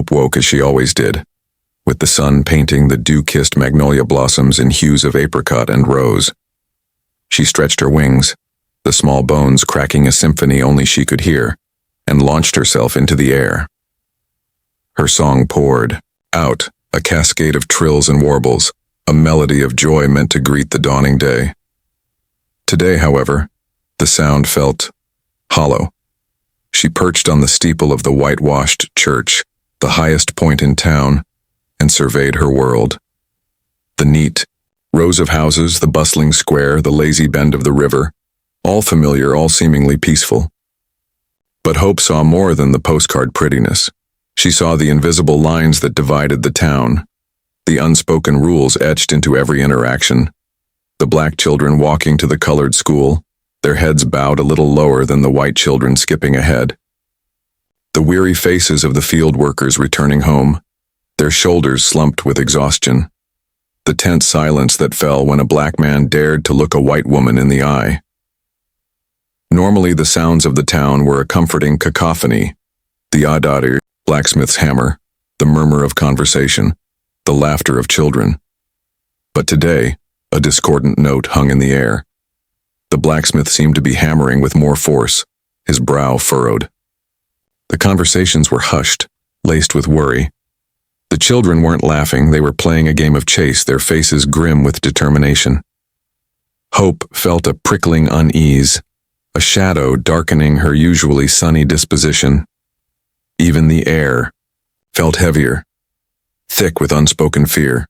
Hope woke as she always did, with the sun painting the dew-kissed magnolia blossoms in hues of apricot and rose. She stretched her wings, the small bones cracking a symphony only she could hear, and launched herself into the air. Her song poured out, a cascade of trills and warbles, a melody of joy meant to greet the dawning day. Today, however, the sound felt hollow. She perched on the steeple of the whitewashed church, the highest point in town, and surveyed her world. The neat rows of houses, the bustling square, the lazy bend of the river, all familiar, all seemingly peaceful. But Hope saw more than the postcard prettiness. She saw the invisible lines that divided the town, the unspoken rules etched into every interaction. The black children walking to the colored school, their heads bowed a little lower than the white children skipping ahead. The weary faces of the field workers returning home, their shoulders slumped with exhaustion. The tense silence that fell when a black man dared to look a white woman in the eye. Normally the sounds of the town were a comforting cacophony, the adari, blacksmith's hammer, the murmur of conversation, the laughter of children. But today, a discordant note hung in the air. The blacksmith seemed to be hammering with more force, his brow furrowed. The conversations were hushed, laced with worry. The children weren't laughing, they were playing a game of chase, their faces grim with determination. Hope felt a prickling unease, a shadow darkening her usually sunny disposition. Even the air felt heavier, thick with unspoken fear.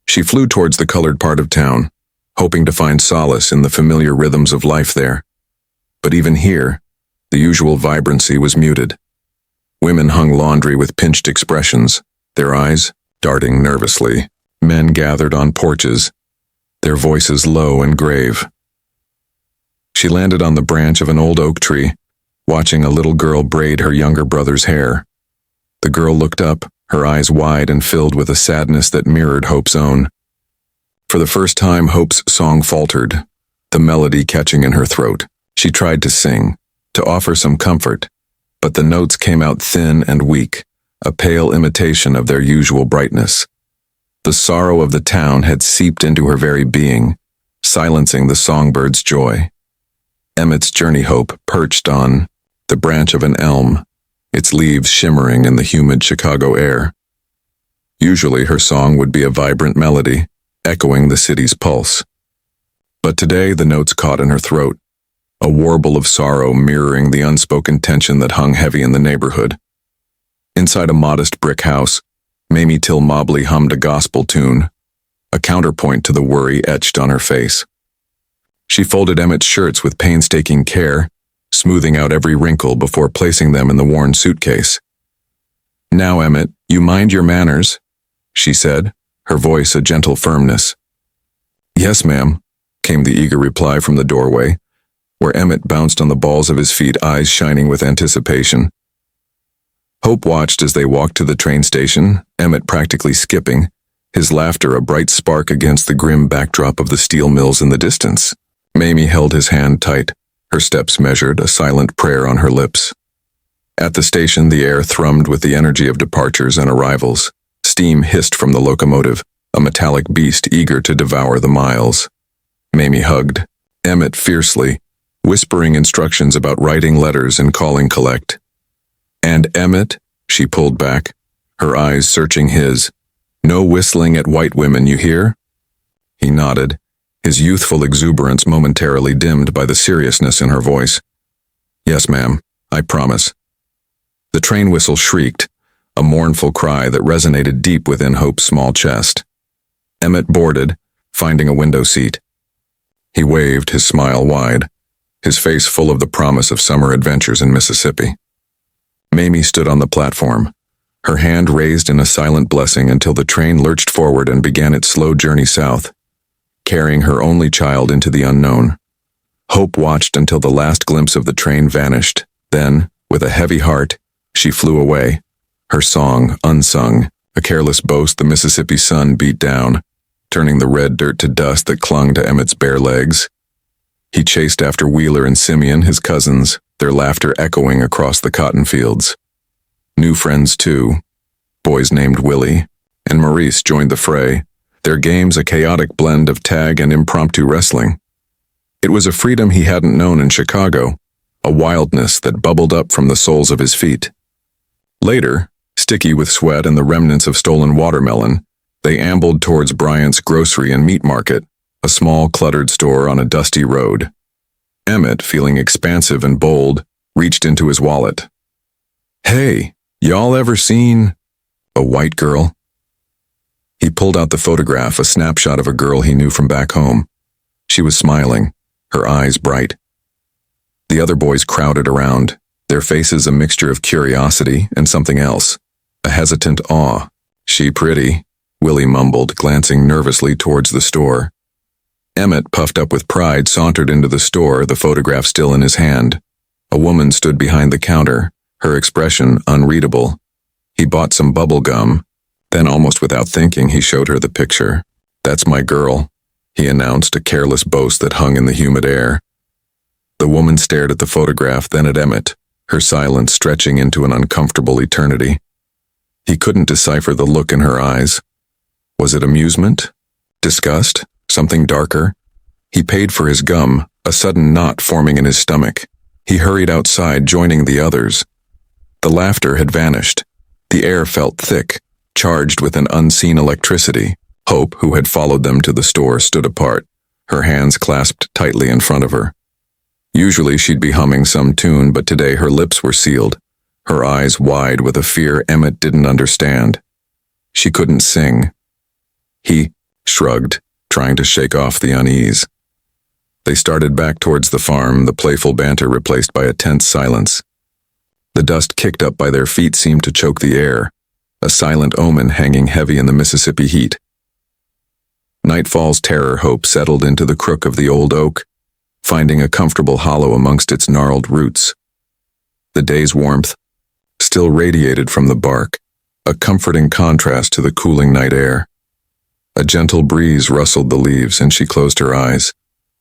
She flew towards the colored part of town, hoping to find solace in the familiar rhythms of life there. But even here, the usual vibrancy was muted. Women hung laundry with pinched expressions, their eyes darting nervously. Men gathered on porches, their voices low and grave. She landed on the branch of an old oak tree, watching a little girl braid her younger brother's hair. The girl looked up, her eyes wide and filled with a sadness that mirrored Hope's own. For the first time, Hope's song faltered, the melody catching in her throat. She tried to sing, to offer some comfort, but the notes came out thin and weak, a pale imitation of their usual brightness. The sorrow of the town had seeped into her very being, silencing the songbird's joy. Emmett's journey hope perched on the branch of an elm, its leaves shimmering in the humid Chicago air. Usually her song would be a vibrant melody, echoing the city's pulse. But today the notes caught in her throat, a warble of sorrow mirroring the unspoken tension that hung heavy in the neighborhood. Inside a modest brick house, Mamie Till-Mobley hummed a gospel tune, a counterpoint to the worry etched on her face. She folded Emmett's shirts with painstaking care, smoothing out every wrinkle before placing them in the worn suitcase. "Now, Emmett, you mind your manners," she said, her voice a gentle firmness. "Yes, ma'am," came the eager reply from the doorway, where Emmett bounced on the balls of his feet, eyes shining with anticipation. Hope watched as they walked to the train station, Emmett practically skipping, his laughter a bright spark against the grim backdrop of the steel mills in the distance. Mamie held his hand tight, her steps measured, a silent prayer on her lips. At the station, the air thrummed with the energy of departures and arrivals. Steam hissed from the locomotive, a metallic beast eager to devour the miles. Mamie hugged Emmett fiercely, whispering instructions about writing letters and calling collect. "And Emmett," she pulled back, her eyes searching his. "No whistling at white women, you hear?" He nodded, his youthful exuberance momentarily dimmed by the seriousness in her voice. "Yes, ma'am, I promise." The train whistle shrieked, a mournful cry that resonated deep within Hope's small chest. Emmett boarded, finding a window seat. He waved, his smile wide, his face full of the promise of summer adventures in Mississippi. Mamie stood on the platform, her hand raised in a silent blessing until the train lurched forward and began its slow journey south, carrying her only child into the unknown. Hope watched until the last glimpse of the train vanished. Then, with a heavy heart, she flew away, her song unsung, a careless boast the Mississippi sun beat down, turning the red dirt to dust that clung to Emmett's bare legs. He chased after Wheeler and Simeon, his cousins, their laughter echoing across the cotton fields. New friends too. Boys named Willie and Maurice joined the fray, their games a chaotic blend of tag and impromptu wrestling. It was a freedom he hadn't known in Chicago, a wildness that bubbled up from the soles of his feet. Later, sticky with sweat and the remnants of stolen watermelon, they ambled towards Bryant's grocery and meat market, a small cluttered store on a dusty road. Emmett, feeling expansive and bold, reached into his wallet. "Hey, y'all ever seen a white girl?" He pulled out the photograph, a snapshot of a girl he knew from back home. She was smiling, her eyes bright. The other boys crowded around, their faces a mixture of curiosity and something else, a hesitant awe. "She pretty," Willie mumbled, glancing nervously towards the store. Emmett, puffed up with pride, sauntered into the store, the photograph still in his hand. A woman stood behind the counter, her expression unreadable. He bought some bubble gum. Then, almost without thinking, he showed her the picture. "That's my girl," he announced, a careless boast that hung in the humid air. The woman stared at the photograph, then at Emmett, her silence stretching into an uncomfortable eternity. He couldn't decipher the look in her eyes. Was it amusement? Disgust? Something darker? He paid for his gum, a sudden knot forming in his stomach. He hurried outside, joining the others. The laughter had vanished. The air felt thick, charged with an unseen electricity. Hope, who had followed them to the store, stood apart, her hands clasped tightly in front of her. Usually she'd be humming some tune, but today her lips were sealed, her eyes wide with a fear Emmett didn't understand. She couldn't sing. He shrugged, trying to shake off the unease. They started back towards the farm, the playful banter replaced by a tense silence. The dust kicked up by their feet seemed to choke the air, a silent omen hanging heavy in the Mississippi heat. Nightfall's terror hope settled into the crook of the old oak, finding a comfortable hollow amongst its gnarled roots. The day's warmth still radiated from the bark, a comforting contrast to the cooling night air. A gentle breeze rustled the leaves and she closed her eyes,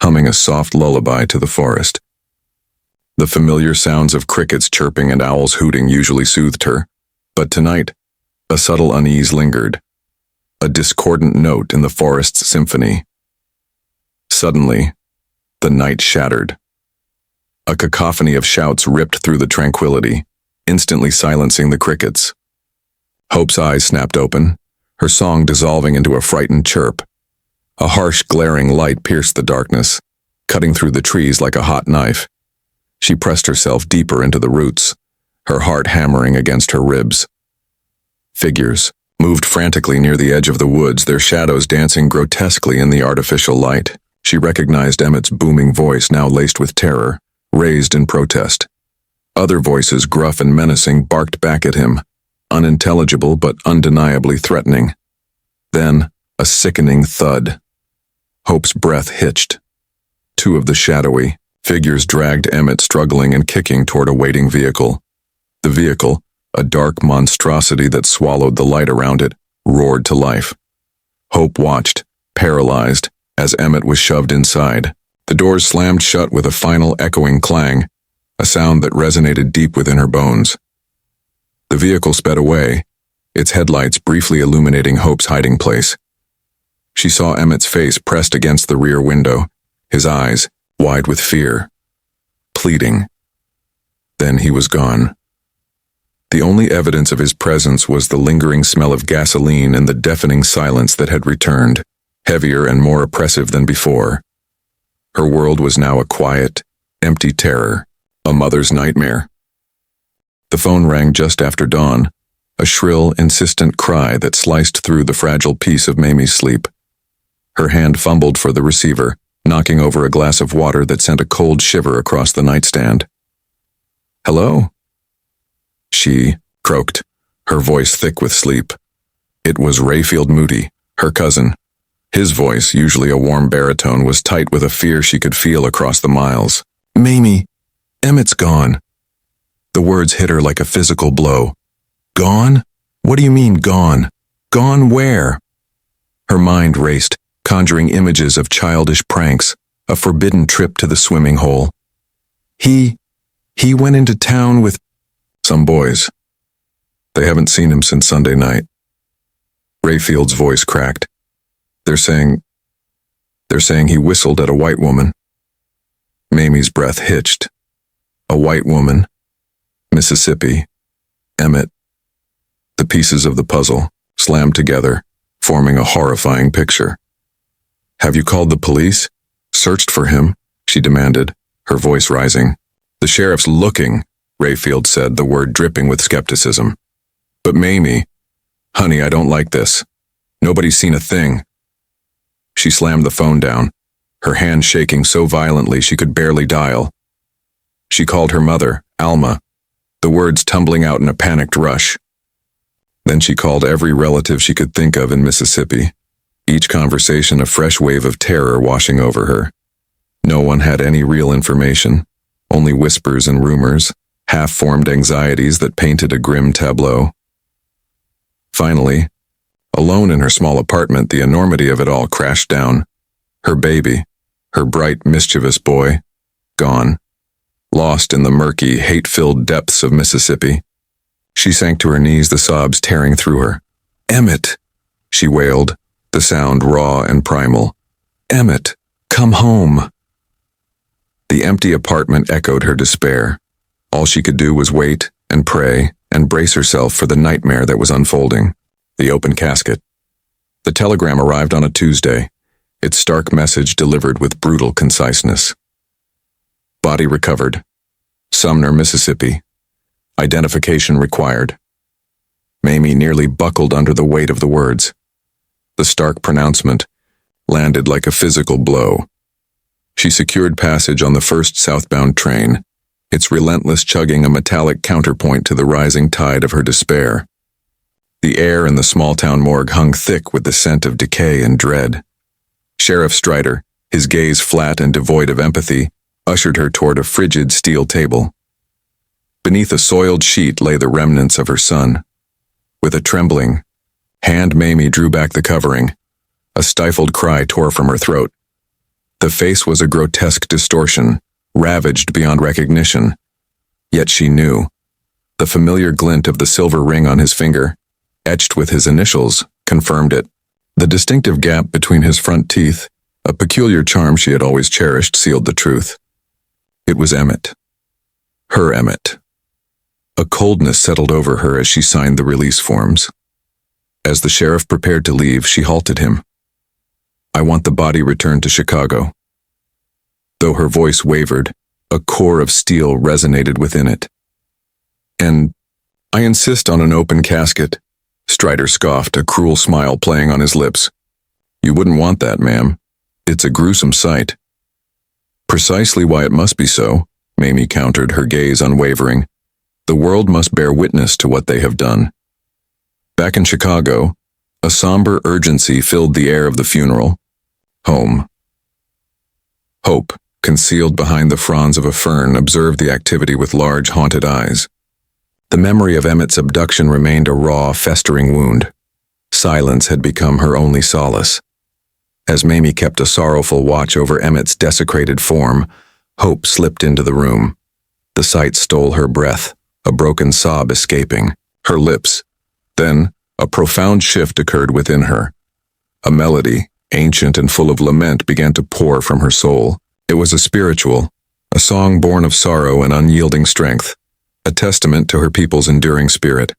humming a soft lullaby to the forest. The familiar sounds of crickets chirping and owls hooting usually soothed her, but tonight, a subtle unease lingered, a discordant note in the forest's symphony. Suddenly, the night shattered. A cacophony of shouts ripped through the tranquility, instantly silencing the crickets. Hope's eyes snapped open, her song dissolving into a frightened chirp. A harsh, glaring light pierced the darkness, cutting through the trees like a hot knife. She pressed herself deeper into the roots, her heart hammering against her ribs. Figures moved frantically near the edge of the woods, their shadows dancing grotesquely in the artificial light. She recognized Emmett's booming voice, now laced with terror, raised in protest. Other voices, gruff and menacing, barked back at him, unintelligible but undeniably threatening. Then, a sickening thud. Hope's breath hitched. Two of the shadowy figures dragged Emmett struggling and kicking toward a waiting vehicle. The vehicle, a dark monstrosity that swallowed the light around it, roared to life. Hope watched, paralyzed, as Emmett was shoved inside. The doors slammed shut with a final echoing clang, a sound that resonated deep within her bones. The vehicle sped away, its headlights briefly illuminating Hope's hiding place. She saw Emmett's face pressed against the rear window, his eyes wide with fear, pleading. Then he was gone. The only evidence of his presence was the lingering smell of gasoline and the deafening silence that had returned, heavier and more oppressive than before. Her world was now a quiet, empty terror, a mother's nightmare. The phone rang just after dawn, a shrill, insistent cry that sliced through the fragile peace of Mamie's sleep. Her hand fumbled for the receiver, knocking over a glass of water that sent a cold shiver across the nightstand. "Hello?" She croaked, her voice thick with sleep. It was Rayfield Moody, her cousin. His voice, usually a warm baritone, was tight with a fear she could feel across the miles. "Mamie, Emmett's gone." The words hit her like a physical blow. "Gone? What do you mean, gone? Gone where?" Her mind raced, conjuring images of childish pranks, a forbidden trip to the swimming hole. He went into town with some boys. They haven't seen him since Sunday night. Rayfield's voice cracked. They're saying he whistled at a white woman. Mamie's breath hitched. A white woman. Mississippi. Emmett. The pieces of the puzzle slammed together, forming a horrifying picture. Have you called the police? Searched for him? She demanded, her voice rising. The sheriff's looking, Rayfield said, the word dripping with skepticism. But Mamie, honey, I don't like this. Nobody's seen a thing. She slammed the phone down, her hand shaking so violently she could barely dial. She called her mother, Alma, the words tumbling out in a panicked rush. Then she called every relative she could think of in Mississippi, each conversation a fresh wave of terror washing over her. No one had any real information, only whispers and rumors, half-formed anxieties that painted a grim tableau. Finally, alone in her small apartment, the enormity of it all crashed down. Her baby, her bright, mischievous boy, gone, lost in the murky, hate-filled depths of Mississippi. She sank to her knees, the sobs tearing through her. Emmett, she wailed, the sound raw and primal. Emmett, come home. The empty apartment echoed her despair. All she could do was wait and pray and brace herself for the nightmare that was unfolding. The open casket. The telegram arrived on a Tuesday, its stark message delivered with brutal conciseness. Body recovered. Sumner, Mississippi. Identification required. Mamie nearly buckled under the weight of the words. The stark pronouncement landed like a physical blow. She secured passage on the first southbound train, its relentless chugging a metallic counterpoint to the rising tide of her despair. The air in the small-town morgue hung thick with the scent of decay and dread. Sheriff Strider, his gaze flat and devoid of empathy, ushered her toward a frigid steel table. Beneath a soiled sheet lay the remnants of her son. With a trembling hand, Mamie drew back the covering. A stifled cry tore from her throat. The face was a grotesque distortion, ravaged beyond recognition. Yet she knew. The familiar glint of the silver ring on his finger, etched with his initials, confirmed it. The distinctive gap between his front teeth, a peculiar charm she had always cherished, sealed the truth. It was Emmett. Her Emmett. A coldness settled over her as she signed the release forms. As the sheriff prepared to leave, she halted him. I want the body returned to Chicago. Though her voice wavered, a core of steel resonated within it. And I insist on an open casket, Strider scoffed, a cruel smile playing on his lips. You wouldn't want that, ma'am. It's a gruesome sight. Precisely why it must be so, Mamie countered, her gaze unwavering. The world must bear witness to what they have done. Back in Chicago, a somber urgency filled the air of the funeral. Home. Hope, concealed behind the fronds of a fern, observed the activity with large, haunted eyes. The memory of Emmett's abduction remained a raw, festering wound. Silence had become her only solace. As Mamie kept a sorrowful watch over Emmett's desecrated form, hope slipped into the room. The sight stole her breath, a broken sob escaping her lips. Then, a profound shift occurred within her. A melody, ancient and full of lament, began to pour from her soul. It was a spiritual, a song born of sorrow and unyielding strength, a testament to her people's enduring spirit.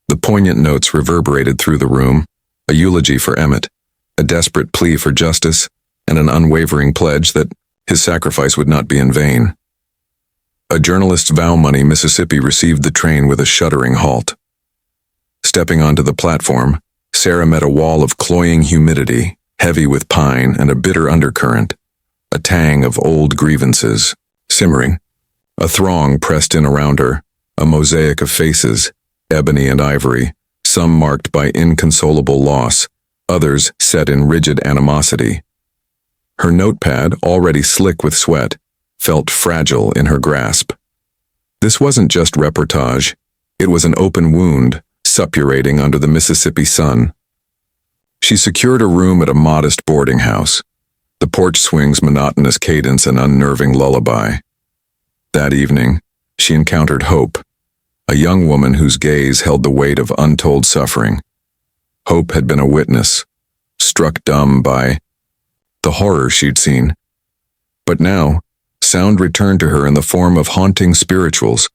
The poignant notes reverberated through the room, a eulogy for Emmett, a desperate plea for justice, and an unwavering pledge that his sacrifice would not be in vain. A journalist's vow money, Mississippi received the train with a shuddering halt. Stepping onto the platform, Sarah met a wall of cloying humidity, heavy with pine and a bitter undercurrent, a tang of old grievances, simmering. A throng pressed in around her, a mosaic of faces, ebony and ivory, some marked by inconsolable loss, others set in rigid animosity. Her notepad, already slick with sweat, felt fragile in her grasp. This wasn't just reportage, it was an open wound, suppurating under the Mississippi sun. She secured a room at a modest boarding house, the porch swing's monotonous cadence an unnerving lullaby. That evening, she encountered Hope, a young woman whose gaze held the weight of untold suffering. Hope had been a witness, struck dumb by the horror she'd seen. But now, sound returned to her in the form of haunting spirituals,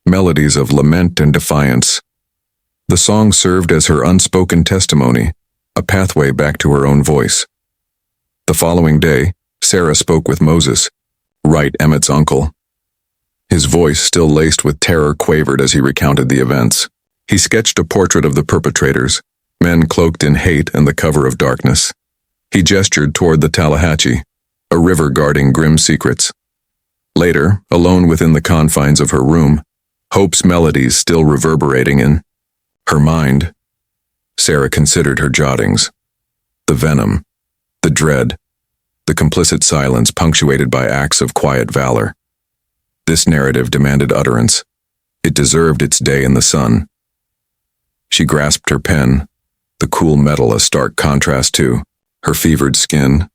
melodies of lament and defiance. The song served as her unspoken testimony, a pathway back to her own voice. The following day, Sarah spoke with Moses, Wright Emmett's uncle. His voice, still laced with terror, quavered as he recounted the events. He sketched a portrait of the perpetrators, men cloaked in hate and the cover of darkness. He gestured toward the Tallahatchie, a river guarding grim secrets. Later, alone within the confines of her room, Hope's melodies still reverberating in her mind, Sarah considered her jottings. The venom, the dread, the complicit silence punctuated by acts of quiet valor. This narrative demanded utterance. It deserved its day in the sun. She grasped her pen, the cool metal a stark contrast to her fevered skin.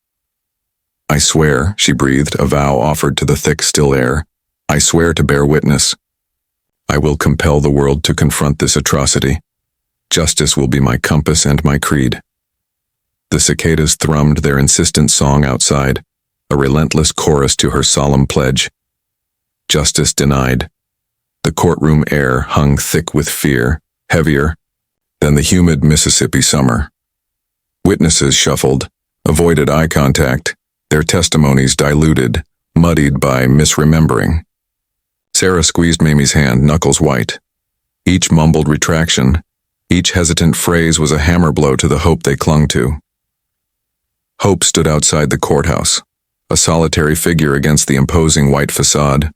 "I swear," she breathed, a vow offered to the thick, still air. "I swear to bear witness. I will compel the world to confront this atrocity. Justice will be my compass and my creed." The cicadas thrummed their insistent song outside, a relentless chorus to her solemn pledge. Justice denied. The courtroom air hung thick with fear, heavier than the humid Mississippi summer. Witnesses shuffled, avoided eye contact, their testimonies diluted, muddied by misremembering. Sarah squeezed Mamie's hand, knuckles white. Each mumbled retraction, each hesitant phrase was a hammer blow to the hope they clung to. Hope stood outside the courthouse, a solitary figure against the imposing white facade.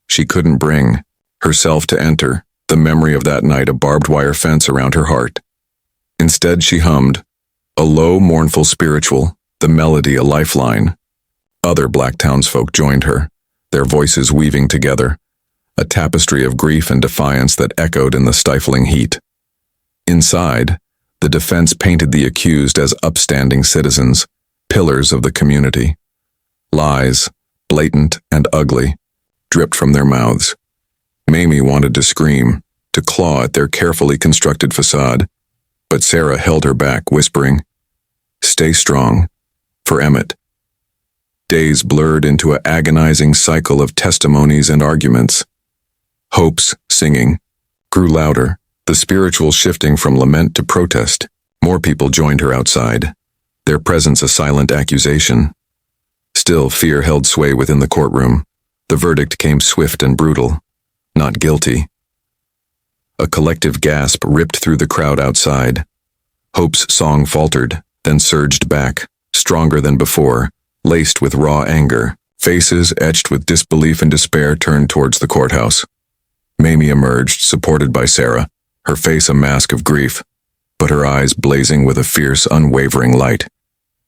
She couldn't bring herself to enter, the memory of that night a barbed wire fence around her heart. Instead she hummed, a low, mournful spiritual, the melody a lifeline. Other Black townsfolk joined her, their voices weaving together, a tapestry of grief and defiance that echoed in the stifling heat. Inside, the defense painted the accused as upstanding citizens, pillars of the community. Lies, blatant and ugly, dripped from their mouths. Mamie wanted to scream, to claw at their carefully constructed facade, but Sarah held her back, whispering, "Stay strong, for Emmett." Days blurred into an agonizing cycle of testimonies and arguments. Hope's singing grew louder, the spiritual shifting from lament to protest. More people joined her outside, their presence a silent accusation. Still, fear held sway within the courtroom. The verdict came swift and brutal. Not guilty. A collective gasp ripped through the crowd outside. Hope's song faltered, then surged back, stronger than before, laced with raw anger. Faces etched with disbelief and despair turned towards the courthouse. Mamie emerged, supported by Sarah, her face a mask of grief, but her eyes blazing with a fierce, unwavering light.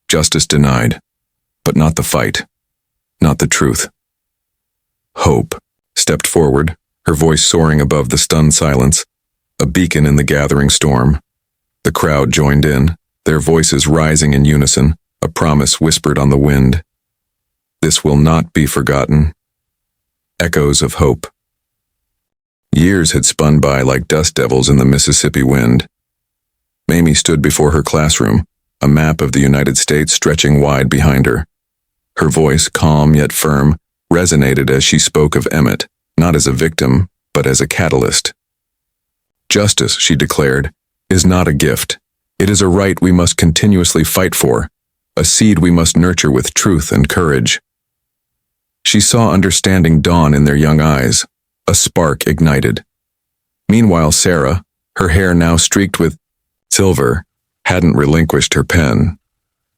Justice denied, but not the fight, not the truth. Hope stepped forward, her voice soaring above the stunned silence, a beacon in the gathering storm. The crowd joined in, their voices rising in unison, a promise whispered on the wind. This will not be forgotten. Echoes of hope. Years had spun by like dust devils in the Mississippi wind. Mamie stood before her classroom, a map of the United States stretching wide behind her. Her voice, calm yet firm, resonated as she spoke of Emmett, not as a victim, but as a catalyst. Justice, she declared, is not a gift. It is a right we must continuously fight for, a seed we must nurture with truth and courage. She saw understanding dawn in their young eyes, a spark ignited. Meanwhile, Sarah, her hair now streaked with silver, hadn't relinquished her pen.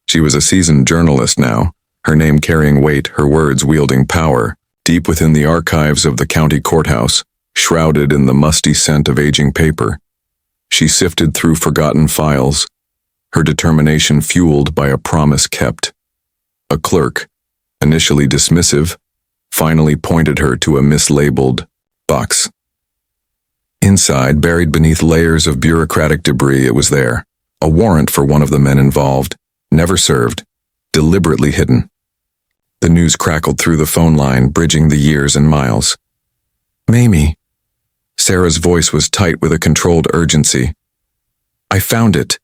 She was a seasoned journalist now, her name carrying weight, her words wielding power, deep within the archives of the county courthouse, shrouded in the musty scent of aging paper. She sifted through forgotten files, her determination fueled by a promise kept. A clerk, initially dismissive, finally pointed her to a mislabeled box. Inside, buried beneath layers of bureaucratic debris, it was there, a warrant for one of the men involved, never served, deliberately hidden. The news crackled through the phone line, bridging the years and miles. "Mamie," Sarah's voice was tight with a controlled urgency. I found it.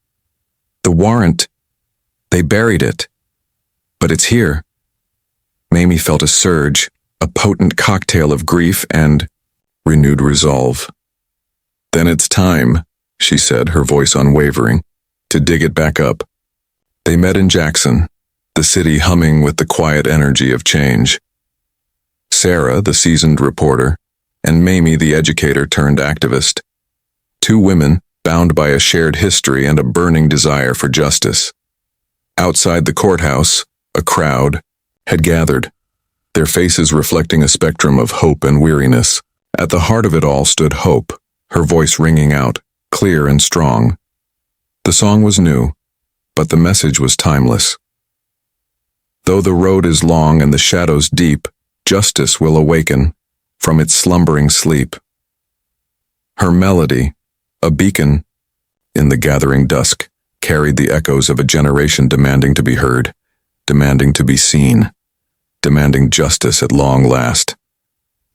The warrant. They buried it. But it's here. Mamie felt a surge, a potent cocktail of grief and renewed resolve. Then it's time, she said, her voice unwavering, to dig it back up. They met in Jackson, the city humming with the quiet energy of change. Sarah, the seasoned reporter, and Mamie, the educator turned activist. Two women, bound by a shared history and a burning desire for justice. Outside the courthouse, a crowd had gathered, their faces reflecting a spectrum of hope and weariness. At the heart of it all stood Hope, her voice ringing out, clear and strong. The song was new, but the message was timeless. Though the road is long and the shadows deep, justice will awaken from its slumbering sleep. Her melody, a beacon in the gathering dusk, carried the echoes of a generation demanding to be heard, demanding to be seen, demanding justice at long last.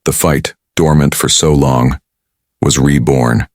The fight, dormant for so long, was reborn.